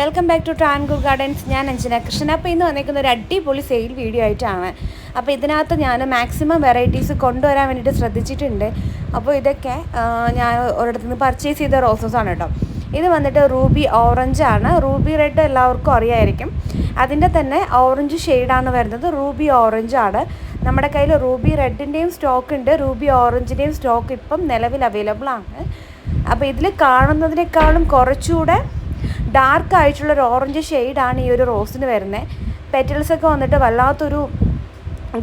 Welcome back to Travancore gardens. ഞാൻ അഞ്ജന കൃഷ്ണൻ. അപ്പോൾ ഇന്ന് വന്നിരിക്കുന്ന ഒരു അടിപൊളി സെയിൽ വീഡിയോ ആയിട്ടാണ്. അപ്പോൾ ഇതിനകത്ത് ഞാൻ മാക്സിമം വെറൈറ്റീസ് കൊണ്ടുവരാൻ വേണ്ടിയിട്ട് ശ്രദ്ധിച്ചിട്ടുണ്ട്. അപ്പോൾ ഇതൊക്കെ ഞാൻ ഒരിടത്തു നിന്ന് പർച്ചേസ് ചെയ്ത റോസസാണ് കേട്ടോ. ഇത് വന്നിട്ട് റൂബി ഓറഞ്ച് ആണ്. റൂബി റെഡ് എല്ലാവർക്കും അറിയായിരിക്കും. അതിൻ്റെ തന്നെ ഓറഞ്ച് ഷെയ്ഡാണ് വരുന്നത്. റൂബി ഓറഞ്ച് ആണ്. നമ്മുടെ കയ്യിൽ റൂബി റെഡിൻ്റെയും സ്റ്റോക്ക് ഉണ്ട്, റൂബി ഓറഞ്ചിൻ്റെയും സ്റ്റോക്ക് ഇപ്പം നിലവിൽ അവൈലബിൾ ആണ്. അപ്പോൾ ഇതിൽ കാണുന്നതിനേക്കാളും കുറച്ചുകൂടെ ഡാർക്ക് ആയിട്ടുള്ളൊരു ഓറഞ്ച് ഷെയ്ഡാണ് ഈ ഒരു റോസിന് വരുന്നത്. പെറ്റൽസൊക്കെ വന്നിട്ട് വല്ലാത്തൊരു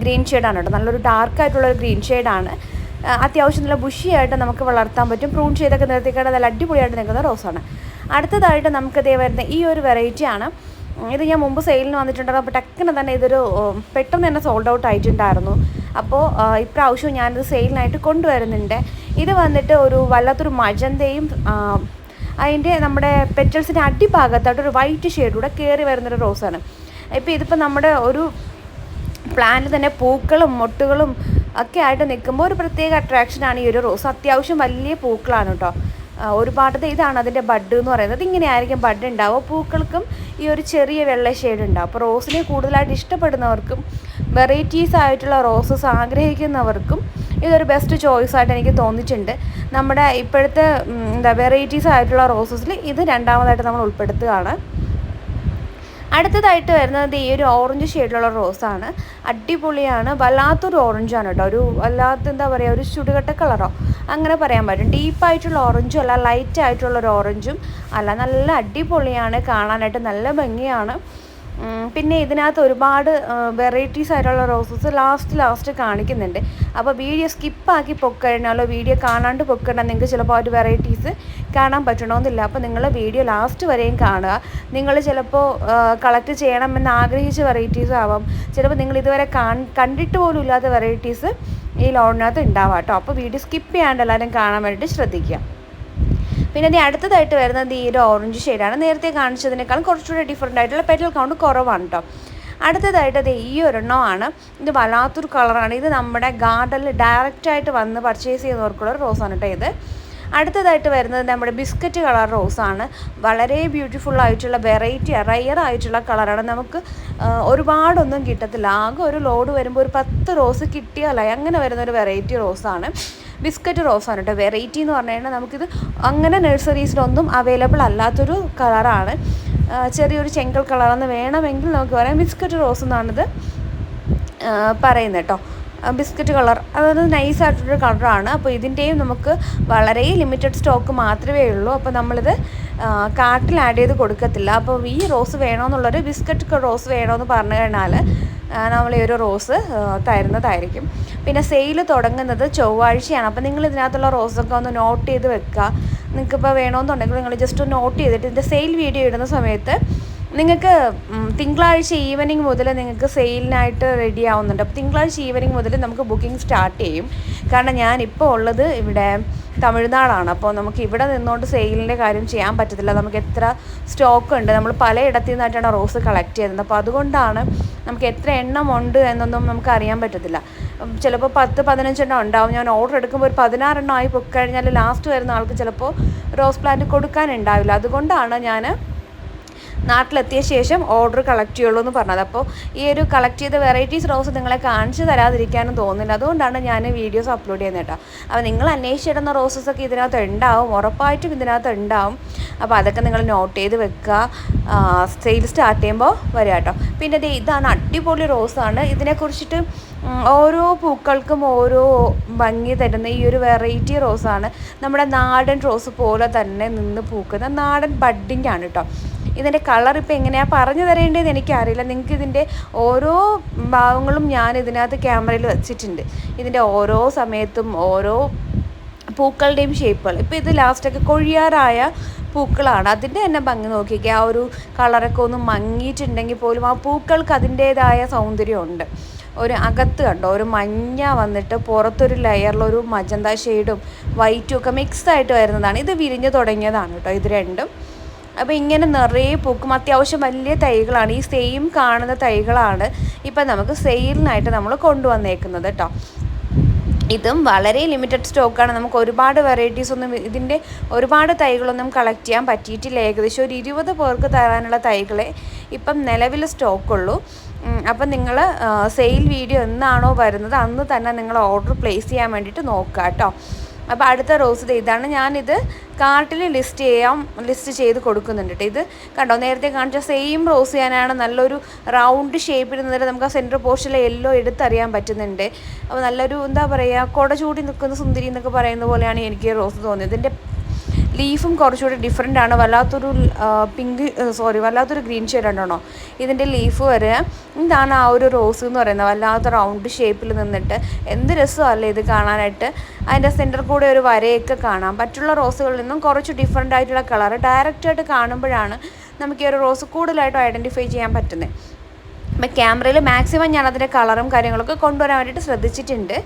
ഗ്രീൻ ഷെയ്ഡാണ് കേട്ടോ. നല്ലൊരു ഡാർക്കായിട്ടുള്ളൊരു ഗ്രീൻ ഷെയ്ഡാണ്. അത്യാവശ്യം നല്ല ബുഷിയായിട്ട് നമുക്ക് വളർത്താൻ പറ്റും. പ്രൂൺ ചെയ്തൊക്കെ നിർത്തിക്കേണ്ട നല്ല അടിപൊളിയായിട്ട് നിൽക്കുന്ന റോസാണ്. അടുത്തതായിട്ട് നമുക്കിതേ വരുന്ന ഈ ഒരു വെറൈറ്റിയാണ്. ഇത് ഞാൻ മുമ്പ് സെയിലിന് വന്നിട്ടുണ്ടായിരുന്നു. അപ്പോൾ ടക്കിന് തന്നെ ഇതൊരു പെട്ടെന്ന് തന്നെ സോൾഡ് ഔട്ട് ആയിട്ടുണ്ടായിരുന്നു. അപ്പോൾ ഇപ്രാവശ്യം ഞാനിത് സെയിലിനായിട്ട് കൊണ്ടുവരുന്നുണ്ട്. ഇത് വന്നിട്ട് ഒരു വല്ലാത്തൊരു മജന്തയും അതിൻ്റെ നമ്മുടെ പെറ്റൽസിൻ്റെ അടിഭാഗത്തായിട്ട് ഒരു വൈറ്റ് ഷെയ്ഡൂടെ കയറി വരുന്നൊരു റോസാണ്. ഇതിപ്പോൾ നമ്മുടെ ഒരു പ്ലാന്റിൽ തന്നെ പൂക്കളും മൊട്ടുകളും ഒക്കെ ആയിട്ട് നിൽക്കുമ്പോൾ ഒരു പ്രത്യേക അട്രാക്ഷനാണ് ഈ ഒരു റോസ്. അത്യാവശ്യം വലിയ പൂക്കളാണ് കേട്ടോ. ഒരുപാട് ഇതാണ് അതിൻ്റെ ബഡ് എന്ന് പറയുന്നത്. ഇങ്ങനെയായിരിക്കും ബഡ് ഉണ്ടാവുക. പൂക്കൾക്കും ഈ ഒരു ചെറിയ വെള്ള ഷെയ്ഡ് ഉണ്ടാവും. അപ്പോൾ റോസിനെ കൂടുതലായിട്ട് ഇഷ്ടപ്പെടുന്നവർക്കും വെറൈറ്റീസ് ആയിട്ടുള്ള റോസസ് ആഗ്രഹിക്കുന്നവർക്കും ഇതൊരു ബെസ്റ്റ് ചോയ്സ് ആയിട്ട് എനിക്ക് തോന്നിയിട്ടുണ്ട്. നമ്മുടെ ഇപ്പോഴത്തെ വെറൈറ്റീസ് ആയിട്ടുള്ള റോസസിൽ ഇത് രണ്ടാമതായിട്ട് നമ്മൾ ഉൾപ്പെടുത്തുകയാണ്. അടുത്തതായിട്ട് വരുന്നത് ഈ ഒരു ഓറഞ്ച് ഷെയ്ഡിലുള്ള റോസാണ്. അടിപൊളിയാണ്. വല്ലാത്തൊരു ഓറഞ്ചാണ് കേട്ടോ. ഒരു വല്ലാത്ത ഒരു ചുടുകട്ട കളറോ അങ്ങനെ പറയാൻ പറ്റും. ഡീപ്പായിട്ടുള്ള ഓറഞ്ചും അല്ല, ലൈറ്റ് ആയിട്ടുള്ളൊരു ഓറഞ്ചും അല്ല. നല്ല അടിപൊളിയാണ്, കാണാനായിട്ട് നല്ല ഭംഗിയാണ്. പിന്നെ ഇതിനകത്ത് ഒരുപാട് വെറൈറ്റീസ് ആയിട്ടുള്ള റോസസ് ലാസ്റ്റ് കാണിക്കുന്നുണ്ട്. അപ്പോൾ വീഡിയോ സ്കിപ്പാക്കി പൊക്കഴിഞ്ഞാലോ വീഡിയോ കാണാണ്ട് പൊക്കഴിഞ്ഞാൽ നിങ്ങൾക്ക് ചിലപ്പോൾ ഒരു വെറൈറ്റീസ് കാണാൻ പറ്റണമെന്നില്ല. അപ്പോൾ നിങ്ങൾ വീഡിയോ ലാസ്റ്റ് വരെയും കാണുക. നിങ്ങൾ ചിലപ്പോൾ കളക്ട് ചെയ്യണമെന്ന് ആഗ്രഹിച്ച വെറൈറ്റീസ് ആവാം. ചിലപ്പോൾ നിങ്ങൾ ഇതുവരെ കണ്ടിട്ട് പോലും ഇല്ലാത്ത വെറൈറ്റീസ് ഈ ലോണിനകത്ത് ഉണ്ടാവാം കേട്ടോ. അപ്പോൾ വീഡിയോ സ്കിപ്പ് ചെയ്യാണ്ട് എല്ലാവരും കാണാൻ വേണ്ടിയിട്ട് ശ്രദ്ധിക്കുക. പിന്നെ ഇത് അടുത്തതായിട്ട് വരുന്നത് ഈ ഒരു ഓറഞ്ച് ഷെയ്ഡാണ്. നേരത്തെ കാണിച്ചതിനേക്കാളും കുറച്ചുകൂടി ഡിഫറെൻ്റ് ആയിട്ടുള്ള പെറ്റൽ കൗണ്ട് കുറവാണ് കേട്ടോ. അടുത്തതായിട്ട് അത് ഈ ഒരെണ്ണമാണ്. ഇത് വല്ലാത്തൊരു കളറാണ്. ഇത് നമ്മുടെ ഗാർഡനിൽ ഡയറക്റ്റായിട്ട് വന്ന് പർച്ചേസ് ചെയ്യുന്നവർക്കുള്ള റോസാണ് കേട്ടോ ഇത്. അടുത്തതായിട്ട് വരുന്നത് നമ്മുടെ ബിസ്ക്കറ്റ് കളർ റോസാണ്. വളരെ ബ്യൂട്ടിഫുൾ ആയിട്ടുള്ള വെറൈറ്റി റയർ ആയിട്ടുള്ള കളറാണ്. നമുക്ക് ഒരുപാടൊന്നും കിട്ടത്തില്ല. ആകെ ഒരു ലോഡ് വരുമ്പോൾ ഒരു 10 റോസ് കിട്ടിയാലായി അങ്ങനെ വരുന്നൊരു വെറൈറ്റി റോസാണ്. ബിസ്ക്കറ്റ് റോസാണ് കേട്ടോ. വെറൈറ്റി എന്ന് പറഞ്ഞു കഴിഞ്ഞാൽ നമുക്കിത് അങ്ങനെ നഴ്സറീസിലൊന്നും അവൈലബിൾ അല്ലാത്തൊരു കളറാണ്. ചെറിയൊരു ചെങ്കൽ കളറെന്ന് വേണമെങ്കിൽ നമുക്ക് പറയാം. ബിസ്ക്കറ്റ് റോസ് എന്നാണിത് പറയുന്നത് കേട്ടോ. ബിസ്ക്കറ്റ് കളർ അതൊരു നൈസായിട്ടൊരു കളറാണ്. അപ്പോൾ ഇതിൻ്റെയും നമുക്ക് വളരെ ലിമിറ്റഡ് സ്റ്റോക്ക് മാത്രമേ ഉള്ളൂ. അപ്പോൾ നമ്മളിത് കാർട്ടിൽ ആഡ് ചെയ്ത് കൊടുക്കത്തില്ല. അപ്പോൾ ഈ റോസ് വേണമെന്നുള്ളൊരു ബിസ്ക്കറ്റ് റോസ് വേണമെന്ന് പറഞ്ഞു കഴിഞ്ഞാൽ നമ്മൾ ഈ ഒരു റോസ് തരുന്നതായിരിക്കും. പിന്നെ സെയിൽ തുടങ്ങുന്നത് ചൊവ്വാഴ്ചയാണ്. അപ്പോൾ നിങ്ങൾ ഇതിനകത്തുള്ള റോസൊക്കെ ഒന്ന് നോട്ട് ചെയ്ത് വെക്കുക. നിങ്ങൾക്കിപ്പോൾ വേണമെന്നുണ്ടെങ്കിൽ നിങ്ങൾ ജസ്റ്റ് നോട്ട് ചെയ്തിട്ട് ഇതിൻ്റെ സെയിൽ വീഡിയോ ഇടുന്ന സമയത്ത് നിങ്ങൾക്ക് തിങ്കളാഴ്ച ഈവനിങ് മുതൽ നിങ്ങൾക്ക് സെയിലിനായിട്ട് റെഡി ആവുന്നുണ്ട്. അപ്പോൾ തിങ്കളാഴ്ച ഈവനിങ് മുതൽ നമുക്ക് ബുക്കിംഗ് സ്റ്റാർട്ട് ചെയ്യും. കാരണം ഞാനിപ്പോൾ ഉള്ളത് ഇവിടെ തമിഴ്നാടാണ്. അപ്പോൾ നമുക്ക് ഇവിടെ നിന്നുകൊണ്ട് സെയിലിൻ്റെ കാര്യം ചെയ്യാൻ പറ്റത്തില്ല. നമുക്ക് എത്ര സ്റ്റോക്ക് ഉണ്ട്, നമ്മൾ പലയിടത്തു നിന്നായിട്ടാണ് റോസ് കളക്ട് ചെയ്യുന്നത്. അപ്പോൾ അതുകൊണ്ടാണ് നമുക്ക് എത്ര എണ്ണം ഉണ്ട് എന്നൊന്നും നമുക്ക് അറിയാൻ പറ്റത്തില്ല. ചിലപ്പോൾ 10-15 എണ്ണം ഉണ്ടാവും. ഞാൻ ഓർഡർ എടുക്കുമ്പോൾ ഒരു 16 എണ്ണം ആയി പൊക്കഴിഞ്ഞാൽ ലാസ്റ്റ് വരുന്ന ആൾക്ക് ചിലപ്പോൾ റോസ് പ്ലാന്റ് കൊടുക്കാനുണ്ടാവില്ല. അതുകൊണ്ടാണ് ഞാൻ നാട്ടിലെത്തിയ ശേഷം ഓർഡർ കളക്ട് ചെയ്യുള്ളൂ എന്ന് പറഞ്ഞത്. അപ്പോൾ ഈ ഒരു കളക്ട് ചെയ്ത വെറൈറ്റീസ് റോസ് നിങ്ങളെ കാണിച്ചു തരാതിരിക്കാനും തോന്നുന്നില്ല. അതുകൊണ്ടാണ് ഞാൻ വീഡിയോസ് അപ്ലോഡ് ചെയ്യുന്നത് കേട്ടോ. അപ്പോൾ നിങ്ങൾ അന്വേഷിച്ചിടുന്ന റോസസൊക്കെ ഇതിനകത്ത് ഉണ്ടാവും, ഉറപ്പായിട്ടും ഇതിനകത്ത് ഉണ്ടാവും. അപ്പോൾ അതൊക്കെ നിങ്ങൾ നോട്ട് ചെയ്ത് വെക്കുക. സെയിൽ സ്റ്റാർട്ട് ചെയ്യുമ്പോൾ വരിക കേട്ടോ. പിന്നെ ഇതാണ് അടിപൊളി റോസാണ്. ഇതിനെക്കുറിച്ചിട്ട് ഓരോ പൂക്കൾക്കും ഓരോ ഭംഗി തരുന്ന ഈ ഒരു വെറൈറ്റി റോസാണ്. നമ്മുടെ നാടൻ റോസ് പോലെ തന്നെ നിന്ന് പൂക്കുന്ന നാടൻ ബഡ്ഡിങ് ആണ് കേട്ടോ. ഇതിൻ്റെ കളർ ഇപ്പോൾ എങ്ങനെയാണ് പറഞ്ഞു തരേണ്ടതെന്ന് എനിക്കറിയില്ല. നിങ്ങൾക്ക് ഇതിൻ്റെ ഓരോ ഭാഗങ്ങളും ഞാൻ ഇതിനകത്ത് ക്യാമറയിൽ വെച്ചിട്ടുണ്ട്. ഇതിൻ്റെ ഓരോ സമയത്തും ഓരോ പൂക്കളുടെയും ഷേപ്പുകൾ. ഇപ്പോൾ ഇത് ലാസ്റ്റൊക്കെ കൊഴിയാറായ പൂക്കളാണ്. അതിൻ്റെ തന്നെ ഭംഗി നോക്കിക്കുക. ആ ഒരു കളറൊക്കെ ഒന്ന് മങ്ങിയിട്ടുണ്ടെങ്കിൽ പോലും ആ പൂക്കൾക്ക് അതിൻ്റേതായ സൗന്ദര്യമുണ്ട്. ഒരു അകത്ത് കണ്ടോ ഒരു മഞ്ഞ വന്നിട്ട് പുറത്തൊരു ലെയറിലൊരു മജന്ത ഷെയ്ഡും വൈറ്റും ഒക്കെ മിക്സായിട്ട് വരുന്നതാണ്. ഇത് വിരിഞ്ഞ് തുടങ്ങിയതാണ് കേട്ടോ ഇത് രണ്ടും. അപ്പോൾ ഇങ്ങനെ നിറയെ പൂക്കും. അത്യാവശ്യം വലിയ തൈകളാണ്. ഈ സെയിം കാണുന്ന തൈകളാണ് ഇപ്പം നമുക്ക് സെയിലിനായിട്ട് നമ്മൾ കൊണ്ടുവന്നേക്കുന്നത് കേട്ടോ. ഇതും വളരെ ലിമിറ്റഡ് സ്റ്റോക്കാണ്. നമുക്ക് ഒരുപാട് വെറൈറ്റീസ് ഒന്നും ഇതിൻ്റെ ഒരുപാട് തൈകളൊന്നും കളക്ട് ചെയ്യാൻ പറ്റിയിട്ടില്ല. ഏകദേശം ഒരു 20 പേർക്ക് തരാനുള്ള തൈകളെ ഇപ്പം നിലവിൽ സ്റ്റോക്കുള്ളൂ. അപ്പം നിങ്ങൾ സെയിൽ വീഡിയോ എന്നാണോ വരുന്നത് അന്ന് തന്നെ നിങ്ങൾ ഓർഡർ പ്ലേസ് ചെയ്യാൻ വേണ്ടിയിട്ട് നോക്കുക കേട്ടോ. അപ്പോൾ അടുത്ത റോസ് ഇതാണ്. ഞാനിത് കാർട്ടിൽ ലിസ്റ്റ് ചെയ്ത് കൊടുക്കുന്നുണ്ട് കേട്ടോ. ഇത് കണ്ടോ, നേരത്തെ കാണിച്ച സെയിം റോസ് ഞാനാണ് നല്ലൊരു റൗണ്ട് ഷേപ്പിൽ നിന്നിട്ട് നമുക്ക് ആ സെൻറ്റർ പോർഷനിലെ യെല്ലോ എടുത്തറിയാൻ പറ്റുന്നുണ്ട്. അപ്പോൾ നല്ലൊരു എന്താ പറയുക, കൊട ചൂടി നിൽക്കുന്ന സുന്ദരി എന്നൊക്കെ പറയുന്ന പോലെയാണ് എനിക്ക് റോസ് തോന്നിയത്. ഇതിൻ്റെ ലീഫും കുറച്ചുകൂടി ഡിഫറെൻ്റ് ആണ്. വല്ലാത്തൊരു വല്ലാത്തൊരു ഗ്രീൻ ഷെയ്ഡ് ഉണ്ടോ ഇതിൻ്റെ ലീഫ് വരെ. ഇതാണ് ആ ഒരു റോസ് എന്ന് പറയുന്നത്, വല്ലാത്ത റൗണ്ട് ഷേപ്പിൽ നിന്നിട്ട് എന്ത് രസമല്ലേ ഇത് കാണാനായിട്ട്. അതിൻ്റെ സെൻറ്റർ കൂടെ ഒരു വരയൊക്കെ കാണാം. മറ്റുള്ള റോസുകളിൽ നിന്നും കുറച്ച് ഡിഫറെൻ്റ് ആയിട്ടുള്ള കളർ ഡയറക്റ്റായിട്ട് കാണുമ്പോഴാണ് നമുക്ക് ഈ ഒരു റോസ് കൂടുതലായിട്ടും ഐഡൻറ്റിഫൈ ചെയ്യാൻ പറ്റുന്നത്. അപ്പം ക്യാമറയിൽ മാക്സിമം ഞാൻ അതിൻ്റെ കളറും കാര്യങ്ങളൊക്കെ കൊണ്ടുവരാൻ വേണ്ടിയിട്ട് ശ്രദ്ധിച്ചിട്ടുണ്ട്.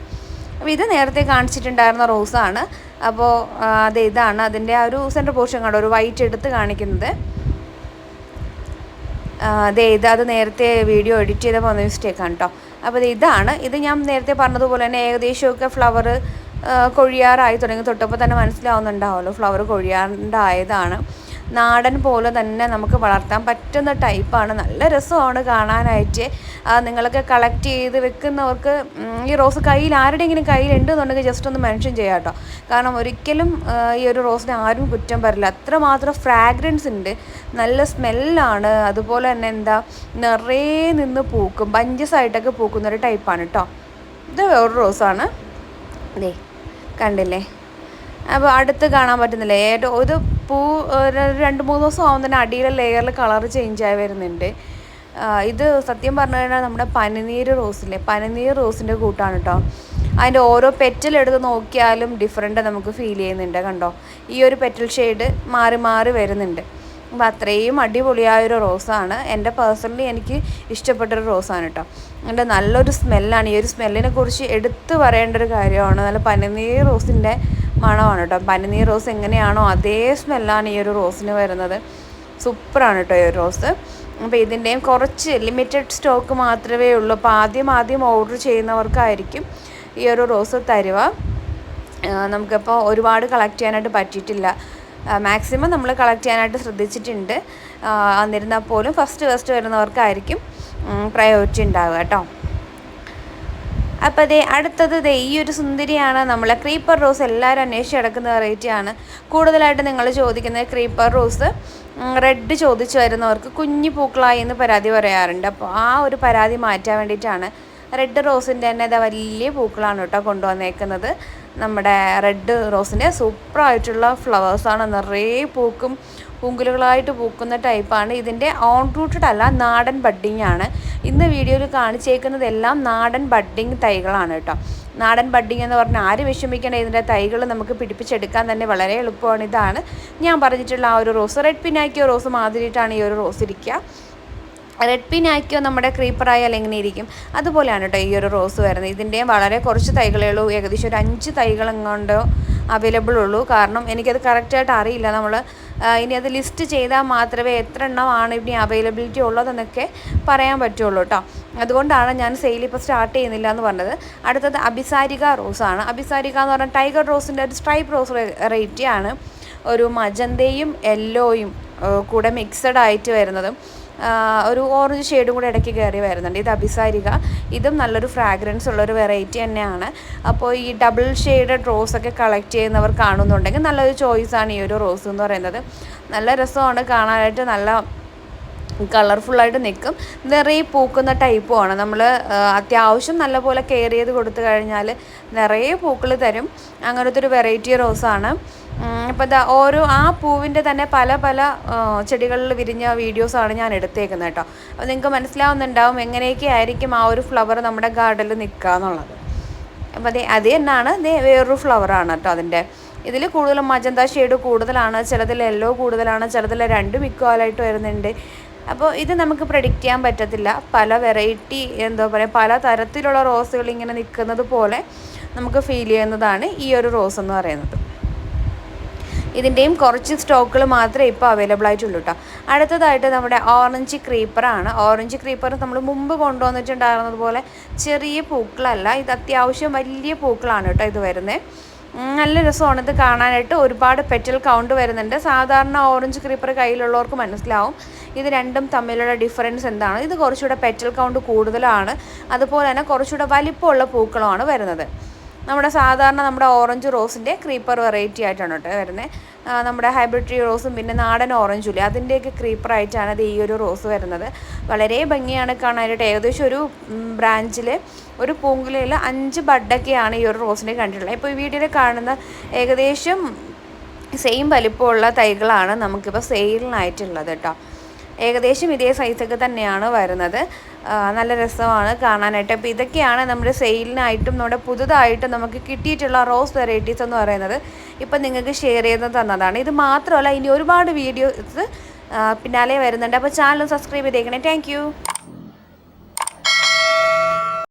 അപ്പോൾ ഇത് നേരത്തെ കാണിച്ചിട്ടുണ്ടായിരുന്ന റോസാണ്. അപ്പോൾ ഇതാണ് അതിൻ്റെ ആ ഒരു സെൻറ്റർ പോർഷൻ കണ്ടോ, ഒരു വൈറ്റ് എടുത്ത് കാണിക്കുന്നത്. അത് നേരത്തെ വീഡിയോ എഡിറ്റ് ചെയ്തപ്പോൾ വന്ന മിസ്റ്റേക്കാണ് കേട്ടോ. അപ്പോൾ ഇതാണ്. ഇത് ഞാൻ നേരത്തെ പറഞ്ഞതുപോലെ തന്നെ ഏകദേശമൊക്കെ ഫ്ലവർ കൊഴിയാറായി തുടങ്ങി. തൊട്ടപ്പോൾ തന്നെ മനസ്സിലാവുന്നുണ്ടാവുമല്ലോ ഫ്ലവർ കൊഴിയാണ്ടായതാണ്. നാടൻ പോലെ തന്നെ നമുക്ക് വളർത്താൻ പറ്റുന്ന ടൈപ്പാണ്. നല്ല രസമാണ് കാണാനായിട്ട്. നിങ്ങളൊക്കെ കളക്ട് ചെയ്ത് വെക്കുന്നവർക്ക് ഈ റോസ് ആരുടെയെങ്കിലും കയ്യിലുണ്ടെന്നുണ്ടെങ്കിൽ ജസ്റ്റ് ഒന്ന് മെൻഷൻ ചെയ്യാം കേട്ടോ. കാരണം ഒരിക്കലും ഈ ഒരു റോസിന് ആരും കുറ്റം പറയില്ല. അത്രമാത്രം ഫ്രാഗ്രൻസ് ഉണ്ട്, നല്ല സ്മെല്ലാണ്. അതുപോലെ തന്നെ നിറയെ നിന്ന് പൂക്കും, ബഞ്ചസ് ആയിട്ടൊക്കെ പൂക്കുന്നൊരു ടൈപ്പാണ് കേട്ടോ. ഇത് വേറൊരു റോസാണ്. കണ്ടില്ലേ? അപ്പോൾ അടുത്ത് കാണാൻ പറ്റുന്നില്ലേ, ഒരു പൂ 2-3 ദിവസം ആകുമ്പോൾ തന്നെ അടിയിലെ ലെയറിൽ കളർ ചേഞ്ചായി വരുന്നുണ്ട്. ഇത് സത്യം പറഞ്ഞു കഴിഞ്ഞാൽ നമ്മുടെ പനിനീര് റോസില്ലേ, പനിനീർ റോസിൻ്റെ കൂട്ടാണ് കേട്ടോ. അതിൻ്റെ ഓരോ പെറ്റലെടുത്ത് നോക്കിയാലും ഡിഫറെൻ്റ് നമുക്ക് ഫീൽ ചെയ്യുന്നുണ്ട്. കണ്ടോ, ഈ ഒരു പെറ്റൽ ഷെയ്ഡ് മാറി മാറി വരുന്നുണ്ട്. അപ്പോൾ അത്രയും അടിപൊളിയായൊരു റോസാണ്. പേഴ്സണലി എനിക്ക് ഇഷ്ടപ്പെട്ടൊരു റോസാണ് കേട്ടോ. എൻ്റെ നല്ലൊരു സ്മെല്ലാണ്. ഈ ഒരു സ്മെല്ലിനെ കുറിച്ച് എടുത്തു പറയേണ്ട ഒരു കാര്യമാണ്. നല്ല പനിനീർ റോസിൻ്റെ മണമാണ് കേട്ടോ. പനിനീർ റോസ് എങ്ങനെയാണോ അതേ സ്മെല്ലാണ് ഈ ഒരു റോസിന് വരുന്നത്. സൂപ്പറാണ് കേട്ടോ ഈ ഒരു റോസ്. അപ്പോൾ ഇതിൻ്റെയും കുറച്ച് ലിമിറ്റഡ് സ്റ്റോക്ക് മാത്രമേ ഉള്ളൂ. അപ്പോൾ ആദ്യം ഓർഡർ ചെയ്യുന്നവർക്കായിരിക്കും ഈ ഒരു റോസ് തരുക. നമുക്കിപ്പോൾ ഒരുപാട് കളക്ട് ചെയ്യാനായിട്ട് പറ്റിയിട്ടില്ല. മാക്സിമം നമ്മൾ കളക്ട് ചെയ്യാനായിട്ട് ശ്രദ്ധിച്ചിട്ടുണ്ട്. എന്നിരുന്നാൽ പോലും ഫസ്റ്റ് വരുന്നവർക്കായിരിക്കും പ്രയോറിറ്റി ഉണ്ടാവുക കേട്ടോ. അപ്പോൾ അടുത്തത് ഈ ഒരു സുന്ദരിയാണ് നമ്മളെ ക്രീപ്പർ റോസ്. എല്ലാവരും അന്വേഷിച്ച് കിടക്കുന്ന വെറൈറ്റിയാണ്. കൂടുതലായിട്ട് നിങ്ങൾ ചോദിക്കുന്നത് ക്രീപ്പർ റോസ് റെഡ് ചോദിച്ചു വരുന്നവർക്ക് കുഞ്ഞു പൂക്കളായി എന്ന് പരാതി പറയാറുണ്ട്. അപ്പോൾ ആ ഒരു പരാതി മാറ്റാൻ വേണ്ടിയിട്ടാണ് റെഡ് റോസിൻ്റെ തന്നെ വലിയ പൂക്കളാണ് കേട്ടോ കൊണ്ടുവന്നേക്കുന്നത്. നമ്മുടെ റെഡ് റോസിൻ്റെ സൂപ്പറായിട്ടുള്ള ഫ്ലവേഴ്സാണ്, നിറയെ പൂങ്കുലകളായിട്ട് പൂക്കുന്ന ടൈപ്പാണ്. ഇതിൻ്റെ ഓൺ റൂട്ടഡ് അല്ല, നാടൻ ബഡ്ഡിങ് ആണ്. ഇന്ന് വീഡിയോയിൽ കാണിച്ചേക്കുന്നതെല്ലാം നാടൻ ബഡ്ഡിങ് തൈകളാണ് കേട്ടോ. നാടൻ ബഡ്ഡിങ് എന്ന് പറഞ്ഞാൽ ആര് വിഷമിക്കണം, ഇതിൻ്റെ തൈകൾ നമുക്ക് പിടിപ്പിച്ചെടുക്കാൻ തന്നെ വളരെ എളുപ്പമാണ്. ഇതാണ് ഞാൻ പറഞ്ഞിട്ടുള്ള ആ ഒരു റോസ്. റെഡ് പിനാക്കിയോ റോസ് മാതിരിയിട്ടാണ് ഈ ഒരു റോസ് ഇരിക്കുക. റെഡ് പിനാക്കിയോ നമ്മുടെ ക്രീപ്പറായാൽ എങ്ങനെ ഇരിക്കും അതുപോലെയാണ് കേട്ടോ ഈ ഒരു റോസ് വരുന്നത്. ഇതിൻ്റെയും വളരെ കുറച്ച് തൈകളേ ഉള്ളൂ, ഏകദേശം ഒരു 5 തൈകളെങ്ങാണ്ടോ അവൈലബിൾ ഉള്ളൂ. കാരണം എനിക്കത് കറക്റ്റായിട്ട് അറിയില്ല. നമ്മൾ ഇനി അത് ലിസ്റ്റ് ചെയ്താൽ മാത്രമേ എത്ര എണ്ണമാണ് ഇനി അവൈലബിലിറ്റി ഉള്ളതെന്നൊക്കെ പറയാൻ പറ്റുള്ളൂ കേട്ടോ. അതുകൊണ്ടാണ് ഞാൻ സെയിൽ ഇപ്പോൾ സ്റ്റാർട്ട് ചെയ്യുന്നില്ല എന്ന് പറഞ്ഞത്. അടുത്തത് അഭിസാരിക റോസാണ്. അഭിസാരിക എന്ന് പറഞ്ഞാൽ ടൈഗർ റോസിൻ്റെ ഒരു സ്ട്രൈപ്പ് റോസ് വെറൈറ്റി ആണ്. ഒരു മജന്തയും യെല്ലോയും കൂടെ മിക്സഡ് ആയിട്ട് വരുന്നതും ഒരു ഓറഞ്ച് ഷെയ്ഡും കൂടെ ഇടയ്ക്ക് കയറി വരുന്നുണ്ട്. ഇത് അഭിസാരിക. ഇതും നല്ലൊരു ഫ്രാഗ്രൻസ് ഉള്ളൊരു വെറൈറ്റി തന്നെയാണ്. അപ്പോൾ ഈ ഡബിൾ ഷെയ്ഡഡ് റോസൊക്കെ കളക്ട് ചെയ്യുന്നവർ കാണുന്നുണ്ടെങ്കിൽ നല്ലൊരു ചോയ്സാണ് ഈ ഒരു റോസ് എന്ന് പറയുന്നത്. നല്ല രസമാണ് കാണാനായിട്ട്, നല്ല കളർഫുള്ളായിട്ട് നിൽക്കും, നിറയെ പൂക്കുന്ന ടൈപ്പുമാണ്. നമ്മൾ അത്യാവശ്യം നല്ലപോലെ കെയർ ചെയ്ത് കൊടുത്തു കഴിഞ്ഞാൽ നിറയെ പൂക്കൾ തരും. അങ്ങനത്തെ ഒരു വെറൈറ്റി റോസാണ്. അപ്പോൾ ഓരോ ആ പൂവിൻ്റെ തന്നെ പല ചെടികളിൽ വിരിഞ്ഞ വീഡിയോസാണ് ഞാൻ എടുത്തേക്കുന്നത് കേട്ടോ. അപ്പോൾ നിങ്ങൾക്ക് മനസ്സിലാവുന്നുണ്ടാവും എങ്ങനെയൊക്കെ ആയിരിക്കും ആ ഒരു ഫ്ലവർ നമ്മുടെ ഗാർഡനിൽ നിൽക്കുക എന്നുള്ളത്. അപ്പോൾ അത് തന്നെയാണ് വേറൊരു ഫ്ലവറാണ് കേട്ടോ. അതിൻ്റെ ഇതിൽ കൂടുതലും മജന്ത ഷെയ്ഡ് കൂടുതലാണ്, ചിലതിൽ യെല്ലോ കൂടുതലാണ്, ചിലതിൽ രണ്ടും ഇക്വലായിട്ട് വരുന്നുണ്ട്. അപ്പോൾ ഇത് നമുക്ക് പ്രെഡിക്റ്റ് ചെയ്യാൻ പറ്റത്തില്ല. പല വെറൈറ്റി പല തരത്തിലുള്ള റോസുകൾ ഇങ്ങനെ നിൽക്കുന്നത് പോലെ നമുക്ക് ഫീൽ ചെയ്യുന്നതാണ് ഈ ഒരു റോസ് എന്ന് പറയുന്നത്. ഇതിൻ്റെയും കുറച്ച് സ്റ്റോക്കുകൾ മാത്രമേ ഇപ്പോൾ അവൈലബിൾ ആയിട്ടുള്ളൂ കേട്ടോ. അടുത്തതായിട്ട് നമ്മുടെ ഓറഞ്ച് ക്രീപ്പറാണ്. ഓറഞ്ച് ക്രീപ്പർ നമ്മൾ മുമ്പ് കൊണ്ടുവന്നിട്ടുണ്ടായിരുന്നത് പോലെ ചെറിയ പൂക്കളല്ല, ഇത് അത്യാവശ്യം വലിയ പൂക്കളാണ് കേട്ടോ ഇത് വരുന്നത്. നല്ല രസമാണ് ഇത് കാണാനായിട്ട്. ഒരുപാട് പെറ്റൽ കൗണ്ട് വരുന്നുണ്ട്. സാധാരണ ഓറഞ്ച് ക്രീപ്പർ കയ്യിലുള്ളവർക്ക് മനസ്സിലാവും ഇത് രണ്ടും തമ്മിലുള്ള ഡിഫറൻസ് എന്താണ്. ഇത് കുറച്ചുകൂടെ പെറ്റൽ കൗണ്ട് കൂടുതലാണ്, അതുപോലെ തന്നെ കുറച്ചുകൂടെ വലിപ്പമുള്ള പൂക്കളമാണ് വരുന്നത്. നമ്മുടെ ഓറഞ്ച് റോസിൻ്റെ ക്രീപ്പർ വെറൈറ്റി ആയിട്ടാണ് കേട്ടോ വരുന്നത്. നമ്മുടെ ഹൈബ്രിഡ് ട്രീ റോസും പിന്നെ നാടൻ ഓറഞ്ചും ഇല്ലേ, അതിൻ്റെയൊക്കെ ക്രീപ്പറായിട്ടാണ് ഇത് ഈ ഒരു റോസ് വരുന്നത്. വളരെ ഭംഗിയാണ് കാണാനായിട്ട്. ഏകദേശം ഒരു ബ്രാഞ്ചിൽ ഒരു പൂങ്കുലയിൽ 5 ബഡൊക്കെയാണ് ഈ ഒരു റോസിനെ കണ്ടിട്ടുള്ളത്. ഇപ്പോൾ ഈ വീഡിയോയിൽ കാണുന്ന ഏകദേശം സെയിം വലിപ്പമുള്ള തൈകളാണ് നമുക്കിപ്പോൾ സെയിലിനായിട്ടുള്ളത് കേട്ടോ. ഏകദേശം ഇതേ സൈസൊക്കെ തന്നെയാണ് വരുന്നത്. നല്ല രസമാണ് കാണാനായിട്ട്. അപ്പോൾ ഇതൊക്കെയാണ് നമ്മുടെ സെയിലിനായിട്ടും നമ്മുടെ പുതുതായിട്ടും നമുക്ക് കിട്ടിയിട്ടുള്ള റോസ് വെറൈറ്റീസ് എന്ന് പറയുന്നത്. ഇപ്പം നിങ്ങൾക്ക് ഷെയർ ചെയ്ത് തന്നതാണ്. ഇത് മാത്രമല്ല, ഇനി ഒരുപാട് വീഡിയോസ് പിന്നാലെ വരുന്നുണ്ട്. അപ്പോൾ ചാനൽ സബ്സ്ക്രൈബ് ചെയ്തേക്കണേ. താങ്ക്